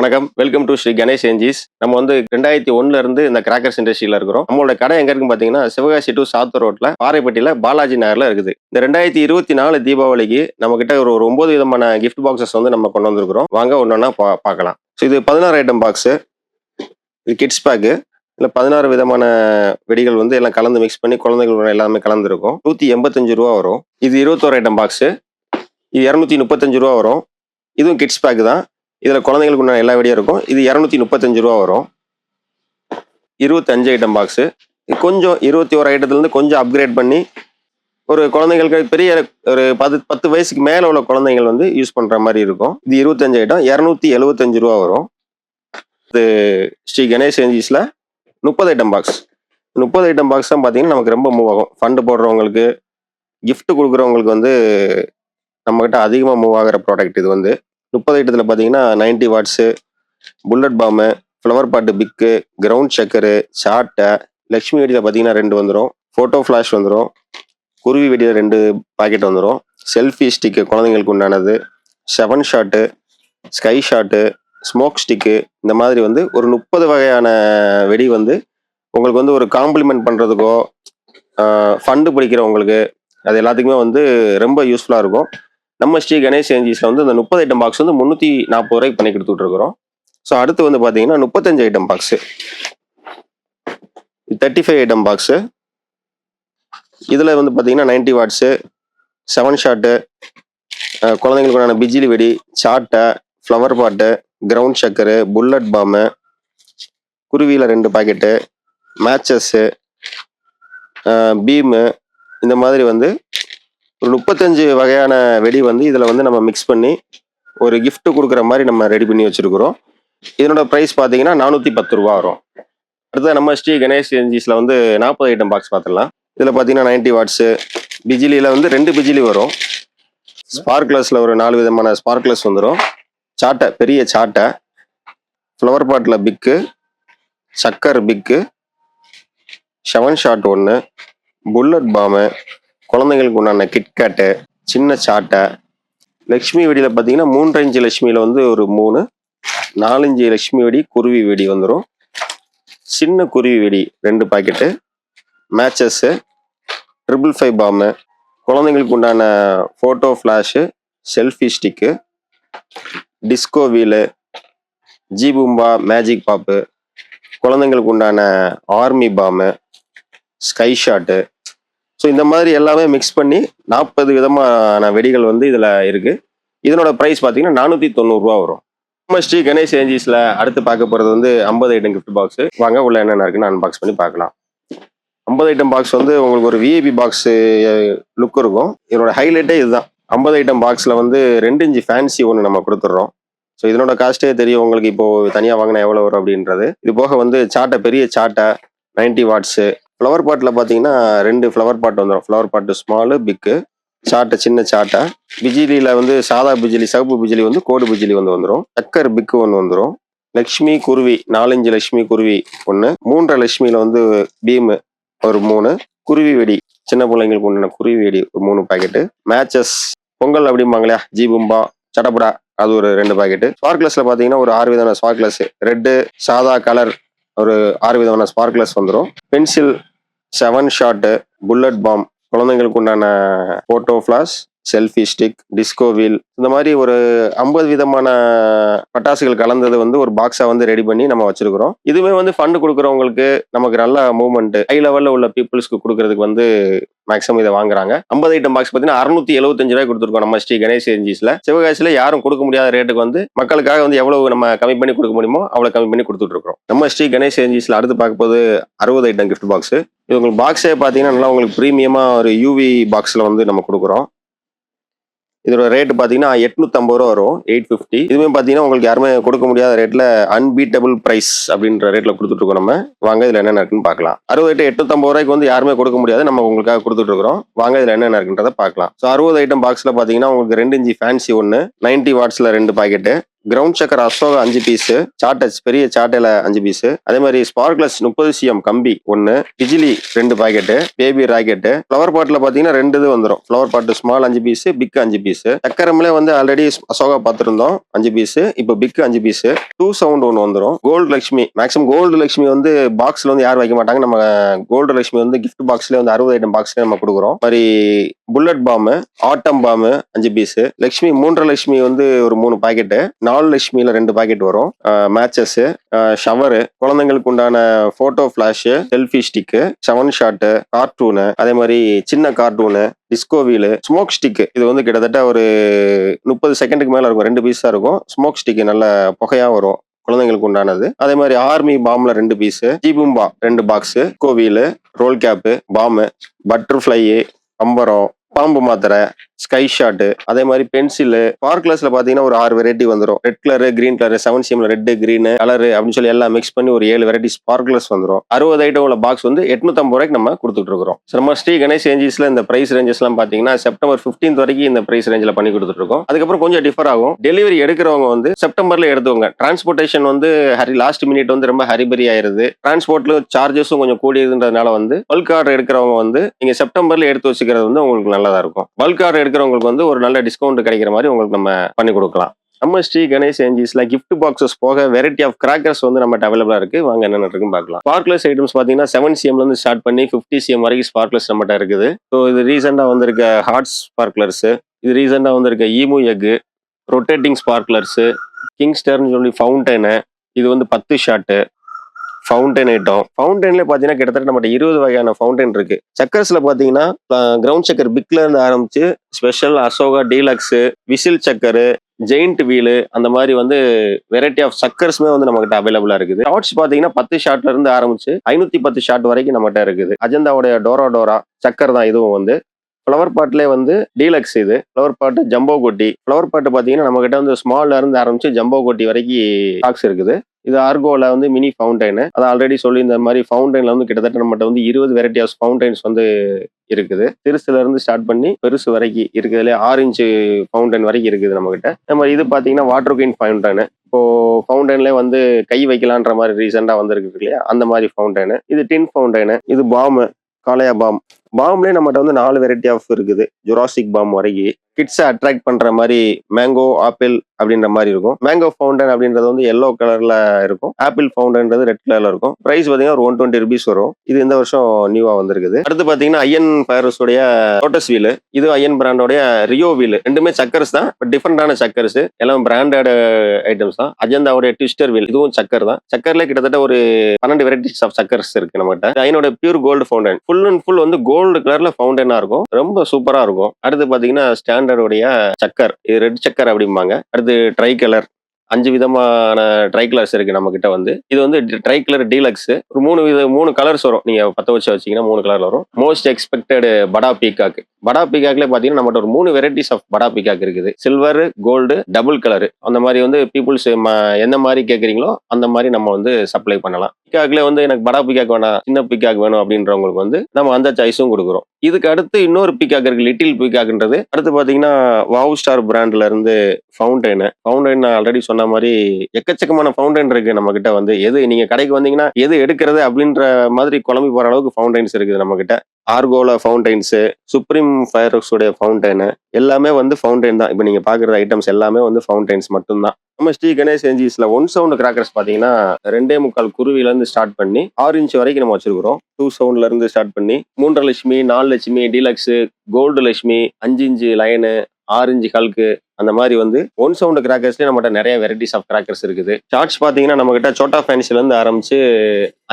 வணக்கம், welcome to Sri Ganesh ஏன்ஜிஸ். நம்ம வந்து 2001ல இருந்து இந்த கிராக்கர்ஸ் இண்டஸ்ட்ரியில இருக்கிறோம். நம்மளோட கடை எங்க இருக்குன்னு பாத்தீங்கன்னா, சிவகாசி டு சாத்தூர் ரோட்ல பாறைப்பட்டியில பாலாஜி நகர்ல இருக்குது. இந்த 2024 தீபாவளிக்கு நம்ம கிட்ட ஒரு 9 விதமான கிஃப்ட் பாக்ஸஸ் வந்து நம்ம கொண்டு வந்திருக்கிறோம். வாங்க ஒன்னொன்னா பார்க்கலாம். ஸோ இது 16 ஐட்டம் பாக்ஸ். இது கிட்ஸ் பேக்கு. இல்லை 16 விதமான வெடிகள் வந்து எல்லாம் கலந்து மிக்ஸ் பண்ணி குழந்தைகள் எல்லாமே கலந்துருக்கும். 185 ரூபா வரும். இது 21 ஐட்டம் பாக்ஸ். இது 235 ரூபா வரும். இதுவும் கிட்ஸ் பேக் தான். இதில் குழந்தைங்களுக்கு உண்டான எல்லா வெடியும் இருக்கும். இது 235 ரூபா வரும். 25 ஐட்டம் பாக்ஸு. கொஞ்சம் 21 ஐட்டத்துலேருந்து கொஞ்சம் அப்கிரேட் பண்ணி ஒரு குழந்தைங்களுக்கு பெரிய ஒரு 10 வயசுக்கு மேலே உள்ள குழந்தைகள் வந்து யூஸ் பண்ணுற மாதிரி இருக்கும். இது 25 ஐட்டம் 275 ரூபா வரும். இது ஸ்ரீ கணேஷ் ஏன்ஜிஸில் 30 ஐட்டம் பாக்ஸ். 30 ஐட்டம் பாக்ஸ் தான் பார்த்தீங்கன்னா நமக்கு ரொம்ப மூவ் ஆகும். ஃபண்டு போடுறவங்களுக்கு, கிஃப்ட் கொடுக்குறவங்களுக்கு வந்து நம்மக்கிட்ட அதிகமாக மூவ் ஆகிற ப்ராடக்ட் இது வந்து. 30 ஐட்டத்தில் பார்த்தீங்கன்னா 90 வாட்ஸு, புல்லட் பாம்பு, ஃப்ளவர் பாட்டு பிக்கு, கிரவுண்ட் சக்கரு, சாட்டை, லக்ஷ்மி வெடியில் பார்த்தீங்கன்னா 2 வந்துடும், ஃபோட்டோ ஃப்ளாஷ் வந்துடும், குருவி வெடியில் 2 பாக்கெட் வந்துடும், செல்ஃபி ஸ்டிக்கு குழந்தைங்களுக்கு உண்டானது, 7 shot, sky shot, smoke stick, இந்த மாதிரி வந்து ஒரு 30 வகையான வெடி வந்து உங்களுக்கு வந்து ஒரு காம்ப்ளிமெண்ட் பண்ணுறதுக்கோ ஃபண்டு பிடிக்கிறவங்களுக்கு அது எல்லாத்துக்குமே வந்து ரொம்ப யூஸ்ஃபுல்லாக இருக்கும். நம்ம ஸ்ரீ கணேஷ் ஏன்ஜிஸில் வந்து இந்த 30 ஐட்டம் பாக்ஸ் வந்து 340 ரூபாய்க்கு பண்ணி கொடுத்துட்ருக்குறோம். ஸோ அடுத்து வந்து பார்த்தீங்கன்னா 35 ஐட்டம் பாக்ஸு. 35 item box. இதில் வந்து பார்த்தீங்கன்னா 90 வாட்ஸு, 7 ஷாட்டு, குழந்தைங்களுக்கான பிஜிலி வெடி, சாட்டை, ஃப்ளவர் பாட்டு, கிரவுண்ட் சக்கரு, புல்லட் பாம்பு, குருவியில் 2 பாக்கெட்டு, மேட்சஸ்ஸு, பீமு, இந்த மாதிரி வந்து ஒரு 35 வகையான வெடி வந்து இதில் வந்து நம்ம மிக்ஸ் பண்ணி ஒரு gift கொடுக்குற மாதிரி நம்ம ரெடி பண்ணி வச்சுருக்குறோம். இதனோட ப்ரைஸ் பார்த்தீங்கன்னா 410 ரூபா வரும். அடுத்தது நம்ம ஸ்ரீ கணேஷ் ஏன்ஜிஸில் வந்து 40 ஐட்டம் பாக்ஸ் பார்த்துடலாம். இதில் பார்த்தீங்கன்னா 90 வாட்ஸு, பிஜிலியில் வந்து 2 பிஜிலி வரும், ஸ்பார்க்லஸில் ஒரு 4 விதமான ஸ்பார்க்லஸ் வந்துடும், சாட்டை, பெரிய சாட்டை, ஃப்ளவர் பாட்டில் பிக்கு, சக்கர் பிக்கு, 7 ஷாட் 1, புல்லட் பாம்பு, குழந்தைங்களுக்கு உண்டான கிட்கேட்டு, சின்ன சாட்டை, லக்ஷ்மி வெடியில் பார்த்தீங்கன்னா 3 இன்ச்சு லக்ஷ்மியில் வந்து ஒரு 3, 4 இன்ச்சு லக்ஷ்மி வெடி, குருவி வெடி வந்துடும், சின்ன குருவி வெடி 2 பாக்கெட்டு, மேட்சஸ்ஸு, 555 பாம்பு, குழந்தைங்களுக்கு உண்டான photo flash, selfie stick, disco wheel, ஜீபூம்பா மேஜிக் பாப்பு, குழந்தைங்களுக்கு உண்டான ஆர்மி பாம்பு, ஸ்கை ஷாட்டு. ஸோ இந்த மாதிரி எல்லாமே மிக்ஸ் பண்ணி 40 விதமான வெடிகள் வந்து இதில் இருக்குது. இதனோட ப்ரைஸ் பார்த்தீங்கன்னா 490 ரூபா வரும். நம்ம ஸ்ரீ கணேஷ் ஏன்ஜிஸில் அடுத்து பார்க்க போகிறது வந்து 50 ஐட்டம் கிஃப்ட் பாக்ஸு. வாங்க உள்ள என்னென்ன இருக்குன்னு அன்பாக்ஸ் பண்ணி பார்க்கலாம். 50 ஐட்டம் பாக்ஸ் வந்து உங்களுக்கு ஒரு விஐபி பாக்ஸு லுக் இருக்கும். இதனோட ஹைலைட்டே இதுதான். 50 ஐட்டம் பாக்ஸில் வந்து 2 இன்ச்சு ஃபேன்சி ஒன்று நம்ம கொடுத்துட்றோம். ஸோ இதனோட காஸ்ட்டே தெரியும் உங்களுக்கு, இப்போது தனியாக வாங்கினா எவ்வளோ வரும் அப்படின்றது. இது போக வந்து சாட்டை, பெரிய சாட்டை, 90 வாட்ஸு, ஃப்ளவர் பாட்டில் பார்த்தீங்கன்னா 2 ஃப்ளவர் பாட் வந்துடும், ஃப்ளவர் பாட்டு ஸ்மாலு, பிக்கு, சாட்டை, சின்ன சாட்டை, பிஜிலியில் வந்து சாதா பிஜிலி, சிவப்பு பிஜிலி வந்து கோடு பிஜிலி வந்து வந்துடும், சக்கர் பிக்கு ஒன்று வந்துடும், லக்ஷ்மி குருவி 4 இன்ச்சு லக்ஷ்மி குருவி ஒன்று, 3.5 லக்ஷ்மியில் வந்து பீமு ஒரு 3, குருவி வெடி சின்ன பிள்ளைங்களுக்கு உண்டான குருவி வெடி ஒரு 3 பாக்கெட்டு, மேட்சஸ் பொங்கல் அப்படிம்பாங்களா, ஜீபும்பா, சடபடா, அது ஒரு 2 பாக்கெட்டு, ஸ்பார்க்லஸில் பார்த்தீங்கன்னா ஒரு 6 விதமான ஸ்பார்க்லஸ், ரெட்டு, சாதா கலர் ஒரு 6 விதமான ஸ்பார்க்லஸ் வந்துடும், பென்சில், 7 ஷாட்டு, புல்லட் பாம், குழந்தைங்களுக்கு உண்டான photo flash, selfie stick, disco wheel, இந்த மாதிரி ஒரு 50 விதமான பட்டாசுகள் கலந்தது வந்து ஒரு பாக்ஸா வந்து ரெடி பண்ணி நம்ம வச்சிருக்கிறோம். இதுவே வந்து ஃபண்டு கொடுக்குறவங்களுக்கு நமக்கு நல்ல மூவ்மெண்ட், ஹை லெவலில் உள்ள பீப்புள்ஸ்க்கு கொடுக்கறதுக்கு வந்து மேக்ஸிமம் இதை வாங்குறாங்க. 50 ஐட்டம் பாக்ஸ் பார்த்தீங்கன்னா 675 ரூபாய் கொடுத்துருக்கோம் நம்ம ஸ்ரீ கணேஷ் ஏன்ஜிஸில். சிவகாசியில் யாரும் கொடுக்க முடியாத ரேட்டுக்கு வந்து மக்களுக்காக வந்து எவ்வளவு நம்ம கம்மி பண்ணி கொடுக்க முடியுமோ அவ்வளோ கம்மி பண்ணி கொடுத்துட்டு இருக்கோம். நம்ம ஸ்ரீ கணேஷ் ஏன்ஜிஸில் அடுத்து பார்க்க போது 60 ஐட்டம் கிஃப்ட் பாக்ஸ். இது உங்களுக்கு பாக்ஸே பார்த்தீங்கன்னா நல்லா உங்களுக்கு ப்ரீமியமாக ஒரு யூவி பாக்ஸில் வந்து நம்ம கொடுக்குறோம். இதோட ரேட்டு பார்த்தீங்கன்னா 850 ரூபா வரும், 850. இதுவுமே பார்த்தீங்கன்னா உங்களுக்கு யாருமே கொடுக்க முடியாத ரேட்டில் அன்பீட்டபிள் ப்ரைஸ் அப்படின்ற ரேட்டில் கொடுத்துட்ருக்கோம். நம்ம வாங்க இதில் என்னென்ன இருக்குன்னு பார்க்கலாம். 60 850 ரூபாய்க்கு வந்து யாருமே கொடுக்க முடியாது, நம்ம உங்களுக்காக கொடுத்துட்ருக்குறோம். வாங்க இதில் என்னென்ன இருக்குன்றதை பார்க்கலாம். ஸோ 60 ஐட்டம் பாக்ஸில் பார்த்தீங்கன்னா உங்களுக்கு 2 இன்ச்சு ஃபேன்சி ஒன்று, 90 வாட்ஸில் 2 பாக்கெட்டு, கிரவுண்ட் சக்கர் அசோகா 5 பீஸ், சாட்டச் பெரிய சாட்டையில 5 பீஸ், அதே மாதிரி ஸ்பார்க்லஸ் 30 சிஎம் கம்பி 1, டிஜிலி 2 பாக்கெட், பேபி ராக்கெட், ஃப்ளவர் பாட்ல பாத்தீங்கன்னா 2 இது வந்துடும். Flower pot small 5 piece, big 5 piece. சக்கரம்ல வந்து ஆல்ரெடி அசோகா பார்த்திருந்தோம் 5 பீஸ், இப்போ பிக் 5 பீஸ். 2 சவுண்ட் ஒன்று வந்துடும். Gold Lakshmi maximum gold Lakshmi வந்து பாக்ஸ்ல வந்து யாரும் வைக்க மாட்டாங்க. நம்ம கோல்டு லட்சுமி வந்து கிஃப்ட் பாக்ஸ்ல வந்து 60 ஐட்டம் பாக்ஸ்ல நம்ம கொடுக்குறோம். மாதிரி bullet bomb, atom bomb 5 piece, Lakshmi 3 Lakshmi வந்து ஒரு 3 பாக்கெட், 4 லட்சுமியில 2 பாக்கெட் வரும். மேட்சஸ், ஷவரு, குழந்தைங்களுக்கு உண்டான photo flash, selfie stick, 7 shot, cartoon, அதே மாதிரி சின்ன cartoon, disco wheel, smoke stick. இது வந்து கிட்டத்தட்ட ஒரு 30 செகண்டுக்கு மேல இருக்கும். 2 பீஸ் தான் இருக்கும். ஸ்மோக் ஸ்டிக் நல்ல புகையா வரும், குழந்தைங்களுக்கு உண்டானது. அதே மாதிரி ஆர்மி பாம்ல 2 பீஸ், ஜீபும்பா 2 பாக்ஸ், கோவிலு, ரோல் கேப்பு, பாம்பு, பட்டர்ஃபிளை, அம்பரம், பாம்பு மாத்திரை, ஸ்கை ஷாட், அதே மாதிரி பென்சில். ஸ்பார்க்லஸ்ல பாத்தீங்கன்னா ஒரு 6 வெரைட்டி வந்துடும். ரெட் கலர், கிரீன் கலர், 7 சிஎம்ல ரெட், கிரீன் கலர் அப்படின்னு சொல்லி எல்லாம் மிக்ஸ் பண்ணி ஒரு 7 வெரைட்டி ஸ்பார்க்லஸ் வந்துடும். 60 ஐட்டம் உள்ள பாக்ஸ் வந்து 850 ரூபாய்க்கு நம்ம கொடுத்துட்டு இருக்கிறோம். நம்ம ஸ்ரீ கணேஷ் ஏஜென்சிஸ்ல இந்த பிரைஸ் ரேஞ்சஸ் எல்லாம் பாத்தீங்கன்னா செப்டம்பர் 15 வரைக்கும் இந்த பிரைஸ் ரேஞ்சில் பண்ணி கொடுத்துட்டு இருக்கோம். அதுக்கப்புறம் கொஞ்சம் டிஃபர் ஆகும். டெலிவரி எடுக்கிறவங்க வந்து செப்டம்பர்ல எடுத்துவாங்க. டிரான்ஸ்போர்டேஷன் வந்து லாஸ்ட் மினிட் வந்து ரொம்ப ஹரிபரி ஆயிருது. டிரான்ஸ்போர்ட்ல சார்ஜஸும் கொஞ்சம் கூடியதுன்றதுனால வந்து பல்க் ஆர்டர் எடுக்கிறவங்க வந்து நீங்க செப்டம்பர்ல எடுத்து வச்சுக்கிறது வந்து உங்களுக்கு நல்லதா இருக்கும். பல்க் ஆர்டர் எடுக்கிறவங்களுக்கு வந்து ஒரு நல்ல டிஸ்கவுண்ட் கிடைக்கிற மாதிரி உங்களுக்கு நம்ம பண்ணி கொடுக்கலாம். நம்ம ஸ்ரீ கணேஷ் ஏஜென்சிஸ்ல கிஃப்ட் பாக்ஸஸ் போக வெரைட்டி ஆஃப் கிராக்கர்ஸ் வந்து நம்ம அவைலபிளா இருக்கு. வாங்க என்னென்ன இருக்குன்னு பார்க்கலாம். ஸ்பார்க்லஸ் ஐட்டம்ஸ் பாத்தீங்கன்னா 7 சிஎம்ல இருந்து ஸ்டார்ட் பண்ணி 50 சிஎம் வரைக்கும் ஸ்பார்க்லஸ் நம்மகிட்ட இருக்குது. ஸோ இது ரீசெண்டா வந்திருக்க ஹார்ட் ஸ்பார்க்லர்ஸ், இது ரீசெண்டா வந்திருக்க ஈமு எக், ரொட்டேட்டிங் ஸ்பார்க்லர்ஸ், கிங்ஸ்டர்னு சொல்லி ஃபவுண்டைனு, இது வந்து 10 ஷாட்டு ஃபவுண்டைன் ஐட்டம். ஃபவுண்டைன்ல பாத்தீங்கன்னா கிட்டத்தட்ட நம்ம 20 வகையான ஃபவுண்டைன் இருக்கு. சக்கர்ஸ்ல பாத்தீங்கன்னா கிரவுண்ட் சக்கர் பிக்ல இருந்து ஆரம்பிச்சு ஸ்பெஷல், அசோகா, டீலக்ஸ், விசில் சக்கரு, ஜெயிண்ட் வீலு, அந்த மாதிரி வந்து வெரைட்டி ஆஃப் சக்கர்ஸ்மே வந்து நம்ம கிட்ட அவைலபிளா இருக்குது. ஷார்ட்ஸ் பாத்தீங்கன்னா 10 ஷாட்ல இருந்து ஆரம்பிச்சு 510 ஷாட் வரைக்கும் நம்மகிட்ட இருக்குது. அஜந்தாவுடைய டோரா சக்கர் தான் இதுவும் வந்து. ஃப்ளவர் பாட்லேயே வந்து டீலக்ஸ், இது ஃப்ளவர் பாட்டு, ஜம்போ கொட்டி. ஃப்ளவர் பாட்டு பாத்தீங்கன்னா நம்ம கிட்ட வந்து ஸ்மால்ல இருந்து ஆரம்பிச்சு ஜம்போ கொட்டி வரைக்கும் ஸ்டாக்ஸ் இருக்குது. இது ஆர்கோல வந்து மினி ஃபவுண்டைன். அதை ஆல்ரெடி சொல்லி இந்த மாதிரி ஃபவுண்டைன்ல வந்து கிட்டத்தட்ட நம்மகிட்ட வந்து 20 வெரைட்டி ஆஃப் ஃபவுண்டைன்ஸ் வந்து இருக்குது. சிறுசுல இருந்து ஸ்டார்ட் பண்ணி பெருசு வரைக்கும் இருக்குதுல 6 இன்ச்சு ஃபவுண்டைன் வரைக்கும் இருக்குது நம்ம கிட்ட. நம்ம இது பாத்தீங்கன்னா வாட்டர் குயின் ஃபவுண்டைன். இப்போ ஃபவுண்டைன்ல வந்து கை வைக்கலான்ற மாதிரி ரீசெண்டா வந்திருக்கு இல்லையா, அந்த மாதிரி ஃபவுண்டைன். இது டின் ஃபவுண்டைன். இது பாம், காளையா பாம். பாம்லேயே நம்மகிட்ட வந்து 4 வெரைட்டி ஆஃப் இருக்குது. ஜுராசிக் பாம் வரைக்கும். கிட்ஸை அட்ராக்ட் பண்ற மாதிரி மேங்கோ, ஆப்பிள் அப்படின்ற மாதிரி இருக்கும். மேங்கோ ஃபவுண்டன் அப்படின்றது வந்து எல்லோ கலர்ல இருக்கும். ஆப்பிள் ஃபவுண்டன்றது ரெட் கலர்ல இருக்கும். பிரைஸ் பாத்தீங்கன்னா ஒரு 120 ருபீஸ் வரும். இது இந்த வருஷம் நியூவா வந்திருக்குது. அடுத்து பாத்தீங்கன்னா ஐயன் ஃபயர்ஸ் உடைய லோட்டஸ் வீல். இது ஐயன் பிராண்டோடைய ரியோ வீல். ரெண்டுமே சக்கர்ஸ் தான், பட் டிஃபரெண்டான சக்கர்ஸ். எல்லாம் பிராண்டட் ஐட்டம்ஸ் தான். அஜந்தாவுடைய ட்விஸ்டர் வீல், இதுவும் சக்கர் தான். சக்கர்ல கிட்டத்தட்ட ஒரு 12 வெரைட்டிஸ் ஆஃப் சக்கர்ஸ் இருக்கு நம்மகிட்ட. ஐயனோட pure gold fountain, full and full வந்து கோல்டு கலர்ல ஃபவுண்டனா இருக்கும். ரொம்ப சூப்பரா இருக்கும். அடுத்து பாத்தீங்கன்னா ஸ்டாண்டர்டுடைய சக்கர், இது ரெட் சக்கர் அப்படிம்பாங்க. அடுத்து ட்ரை கலர், 5 விதமான ட்ரை கலர்ஸ் இருக்கு நம்ம கிட்ட வந்து. இது வந்து ட்ரை கலர் டீலக்ஸ். ஒரு 3 கலர்ஸ் வரும். நீங்க 10 வச்சு வச்சீங்கன்னா 3 கலர் வரும். Most expected Bada peacock. Bada பீகாக்ல பாத்தீங்கன்னா நம்மகிட்ட ஒரு 3 வெரைட்டிஸ் ஆஃப் படா பீகாக் இருக்குது. Silver, gold, double colour. அந்த மாதிரி வந்து பீப்புள்ஸ் எந்த மாதிரி கேட்குறீங்களோ அந்த மாதிரி நம்ம வந்து சப்ளை பண்ணலாம். பீகாக்ல வந்து எனக்கு படா பீகாக் வேணாம், சின்ன பீகாக் வேணும் அப்படின்றவங்களுக்கு வந்து நம்ம அந்த சாய்ஸும் கொடுக்குறோம். இதுக்கு அடுத்து இன்னொரு பீகாக் இருக்கு, லிட்டில் பீகாக்ன்றது. அடுத்து பாத்தீங்கன்னா வாவ் ஸ்டார் பிராண்ட்ல இருந்து ஃபவுண்டைன். நான் ஆல்ரெடி சொன்ன மாதிரி எக்கச்சக்கமான ஃபவுண்டைன் இருக்கு நம்ம கிட்ட வந்து. எது நீங்க கடைக்கு வந்தீங்கன்னா எது எடுக்கிறது அப்படின்ற மாதிரி குழம்பி போற அளவுக்கு ஃபவுண்டைன்ஸ் இருக்குது நம்ம கிட்ட. ஆர்கோல ஃபவுண்டைன்ஸ், சுப்ரீம் ஃபயர்ஸ் உடைய ஃபவுண்டைன், எல்லாமே வந்து ஃபவுண்டைன் தான். இப்போ நீங்க பாக்குற ஐட்டம்ஸ் எல்லாமே வந்து ஃபவுண்டைன்ஸ் மட்டும்தான். நம்ம ஸ்ரீ கணேஷ் ஏஜென்சிஸ்ல 1 சவுண்ட் கிராக்கர்ஸ் பாத்தீங்கன்னா 2.25 குருவில இருந்து ஸ்டார்ட் பண்ணி 6 இன்ச் வரைக்கும் நம்ம வச்சிருக்கிறோம். 2 சவுண்ட்ல இருந்து ஸ்டார்ட் பண்ணி 3 Lakshmi, 4 Lakshmi, deluxe, gold Lakshmi, 5 inch line, 6 inch hulk, அந்த மாதிரி வந்து 1 சவுண்ட் கிராக்கர்ஸ்லேயே நம்மகிட்ட நிறைய வெரைட்டிஸ் ஆஃப் கிராக்கர்ஸ் இருக்குது. ஷார்ட்ஸ் பாத்தீங்கன்னா நம்ம கிட்ட சோட்டா ஃபேன்சில இருந்து ஆரம்பிச்சு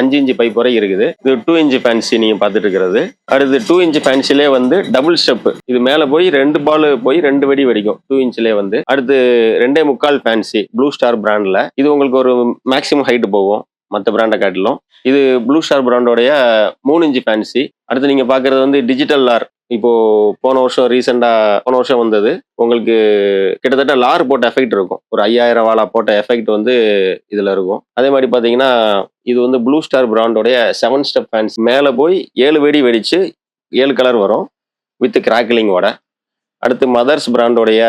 5 இன்ச்சு பைப் வரை இருக்குது. இது 2 இன்ச்சு ஃபேன்சி நீங்க பாத்துட்டு இருக்கிறது. அடுத்து 2 இன்ச்சு ஃபேன்சிலே வந்து டபுள் ஸ்டெப். இது மேல போய் 2 பால் போய் 2 வெடி வெடிக்கும் 2 இன்ச்லயே வந்து. அடுத்து 2.25 ஃபேன்சி ப்ளூ ஸ்டார் பிராண்ட்ல. இது உங்களுக்கு ஒரு மேக்ஸிமம் ஹைட் போகும் மற்ற பிராண்டை காட்டிலும். இது ப்ளூ ஸ்டார் பிராண்டோடைய 3 இன்ச்சு ஃபேன்சி. அடுத்து நீங்க பாக்குறது வந்து டிஜிட்டல் லார். இப்போ போன வருஷம் வந்தது. உங்களுக்கு கிட்டத்தட்ட லார் போட்ட எஃபெக்ட் இருக்கும். ஒரு 5000 வாலா போட்ட எஃபெக்ட் வந்து இதுல இருக்கும். அதே மாதிரி பாத்தீங்கன்னா இது வந்து ப்ளூ ஸ்டார் பிராண்டோடைய 7 ஸ்டெப் ஃபேன்ஸ். மேல போய் 7 வெடி வெடிச்சு 7 கலர் வரும் வித் கிராக்கிலிங்கோட. அடுத்து மதர்ஸ் பிராண்டோடைய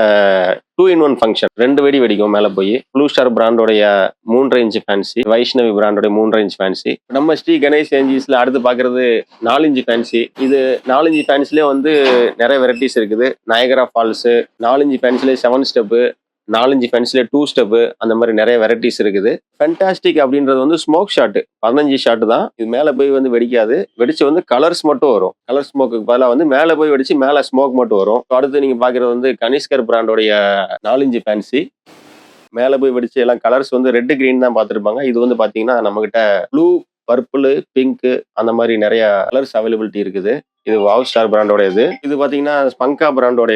2-in-1 ஃபங்க்ஷன். 2 வெடி வெடிக்கும் மேல போய். ப்ளூ ஸ்டார் பிராண்டோடைய 3.5 இன்ச் ஃபேன்சி, வைஷ்ணவி பிராண்டோடைய 3.5 இன்ச் ஃபேன்சி. நம்ம ஸ்ரீ கணேஷ் ஏஜென்சிஸ்ல அடுத்து பாக்குறது 4 இன்ச் ஃபேன்சி. இது 4 இன்ச் ஃபேன்சிலே வந்து நிறைய வெரைட்டிஸ் இருக்குது. நயகரா ஃபால்ஸ், 4 இன்ச் ஃபேன்சிலே 7 ஸ்டெப், 4 இன்ச் ஃபேன்சிலே 2 ஸ்டெப், அந்த மாதிரி நிறைய வெரைட்டிஸ் இருக்குது. ஃபேண்டாஸ்டிக் அப்படின்றது வந்து ஸ்மோக் ஷாட், 15 ஷாட் தான். இது மேல போய் வந்து வெடிக்காது. வெடிச்சு வந்து கலர்ஸ் மட்டும் வரும். கலர் ஸ்மோக்கு பதிலாக வந்து மேல போய் வெடிச்சு மேல ஸ்மோக் மட்டும் வரும். அடுத்து நீங்க பாக்குறது வந்து கனிஷ்கர் பிராண்டோடைய 4 இன்ச் ஃபேன்சி. மேல போய் வெடிச்சு எல்லாம் கலர்ஸ் வந்து ரெட் கிரீன் தான் பார்த்துருப்பாங்க. இது வந்து பாத்தீங்கன்னா நம்ம கிட்ட ப்ளூ, பர்பிள், பிங்க் அந்த மாதிரி நிறைய கலர்ஸ் அவைலபிலிட்டி இருக்குது. இது வாவ் ஸ்டார் பிராண்டோட இது பாத்தீங்கன்னா ஸ்பங்கா பிராண்டோட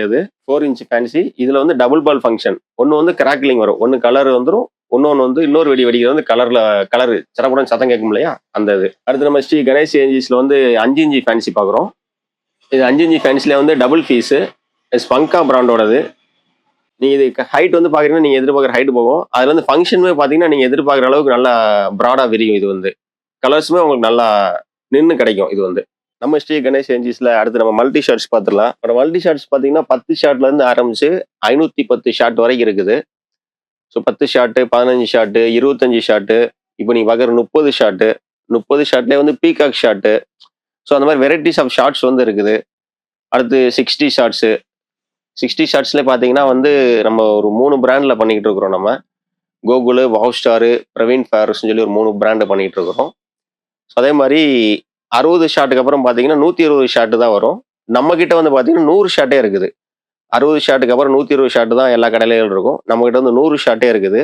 4 இன்ச் ஃபேன்சி. இதுல வந்து டபுள் பால் ஃபங்க்ஷன். ஒன்னு வந்து கிராக்லிங் வரும், ஒன்னு கலர் வந்துடும், இன்னொன்னு வந்து இன்னொரு வெடி வெடிக்கிறது வந்து கலர் சடப்படம் சத்தம் கேட்கும் இல்லையா, அந்த இது. அடுத்து நம்ம ஸ்ரீ கணேஷ் ஏஜென்சிஸ்ல வந்து 5 இன்ச் ஃபேன்சி பாக்குறோம். இது 5 இன்ச் ஃபேன்சில வந்து டபுள் பீஸ், ஸ்பங்கா பிராண்டோடது. நீங்க இது ஹைட் வந்து பாக்குறீங்கன்னா நீங்க எதிர்பார்க்குற ஹைட் போகும். அதுல வந்து ஃபங்க்ஷனுமே பாத்தீங்கன்னா நீங்க எதிர்பார்க்குற அளவுக்கு நல்லா ப்ராடா விரியும். இது வந்து கலர்ஸுமே உங்களுக்கு நல்லா நின்று கிடைக்கும். இது வந்து நம்ம ஸ்ரீ கணேஷ் ஏஜென்சிஸ்ல அடுத்து நம்ம மல்டி ஷாட்ஸ் பார்த்துடலாம். மல்டி ஷாட்ஸ் பாத்தீங்கன்னா 10 ஷாட்ல இருந்து ஆரம்பிச்சு 510 ஷாட் வரைக்கும் இருக்குது. ஸோ 10 ஷாட்டு, 15 ஷாட்டு, 25 ஷாட்டு, இப்போ நீங்க பாக்குற 30 ஷாட்டு, 30 ஷாட்லேயே வந்து பீகாக் ஷாட்டு. ஸோ அந்த மாதிரி வெரைட்டிஸ் ஆஃப் ஷாட்ஸ் வந்து இருக்குது. அடுத்து 60 ஷாட்ஸு. 60 ஷாட்ஸ்ல பாத்தீங்கன்னா வந்து நம்ம ஒரு 3 பிராண்ட்ல பண்ணிக்கிட்டு இருக்கிறோம். நம்ம கோகுல், வாவ் ஸ்டார், பிரவீன் ஃபேர்ஸ்னு சொல்லி ஒரு 3 பிராண்ட் பண்ணிட்டு இருக்கிறோம். ஸோ அதே மாதிரி 60 ஷாட்டுக்கு அப்புறம் பாத்தீங்கன்னா 120 ஷாட்டு தான் வரும். நம்ம கிட்ட வந்து பாத்தீங்கன்னா 100 ஷாட்டே இருக்குது. 60 ஷாட்டுக்கு அப்புறம் 120 ஷாட்டு தான் எல்லா கடையிலும் இருக்கும். நம்ம கிட்ட வந்து 100 ஷாட்டே இருக்குது.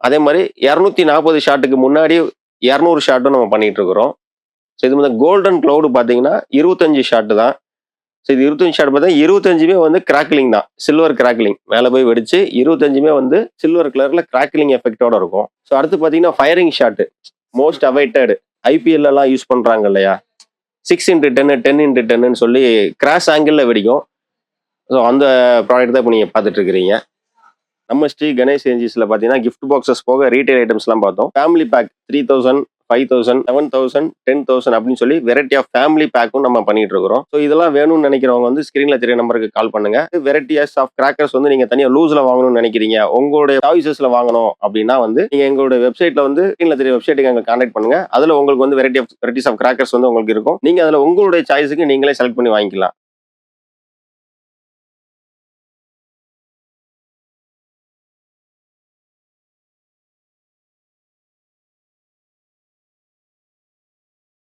அதே மாதிரி 240 ஷாட்டுக்கு முன்னாடி 200 ஷாட்டும் நம்ம பண்ணிட்டு இருக்கிறோம். ஸோ இது வந்து கோல்டன் கிளவுட் பாத்தீங்கன்னா 25 ஷாட்டு தான். ஸோ இது 25 ஷாட் பார்த்தா 25மே வந்து கிராக்லிங் தான், சில்வர் கிராக்லிங். மேலே போய் வெடிச்சு 25மே வந்து சில்வர் கலர்ல கிராக்லிங் எஃபெக்டோட இருக்கும். ஸோ அடுத்து பாத்தீங்கன்னா firing shot, most awaited. IPL எல்லாம் யூஸ் பண்றாங்க இல்லையா, 6x10, 10x10 சொல்லி கிராஸ் ஆங்கிள் வெடிக்கும். ஸோ அந்த ப்ராடக்ட் தான் இப்போ நீங்க பார்த்துட்டு இருக்கிறீங்க. நம்ம ஸ்ரீ கணேஷ் ஏஜென்சிஸ்ல பாத்தீங்கன்னா கிஃப்ட் பாக்ஸஸ் போக ரீட்டைல் ஐட்டம்ஸ் எல்லாம் பார்த்தோம். ஃபேமிலி பேக் 3000, 5000, 7000, 10,000 அப்படின்னு சொல்லி வெரைட்டி ஆஃப் ஃபேமிலி பேக்கும் நம்ம பண்ணிட்டு இருக்கிறோம். ஸோ இதெல்லாம் வேணும்னு நினைக்கிறவங்க வந்து ஸ்கிரீன்ல தெரிய நம்பருக்கு கால் பண்ணுங்க. வெரைட்டிஸ் ஆஃப் கிராக்கர்ஸ் வந்து நீங்க தனியா லூஸ்ல வாங்கணும்னு நினைக்கிறீங்க, உங்களுடைய சாய்ஸஸ்ல வாங்கணும் அப்படின்னா வந்து நீங்க எங்களுடைய வெப்சைட்ல வந்து ஸ்கிரீன்ல தெரிய வெப்சைட்டுக்கு எங்க கான்டாக்ட் பண்ணுங்க. அதுல உங்களுக்கு வந்து வெரைட்டிஸ் ஆஃப் கிராக்கர்ஸ் வந்து உங்களுக்கு இருக்கும். நீங்க அதுல உங்களுடைய சாய்ஸுக்கு நீங்களே செலக்ட் பண்ணி வாங்கிக்கலாம்.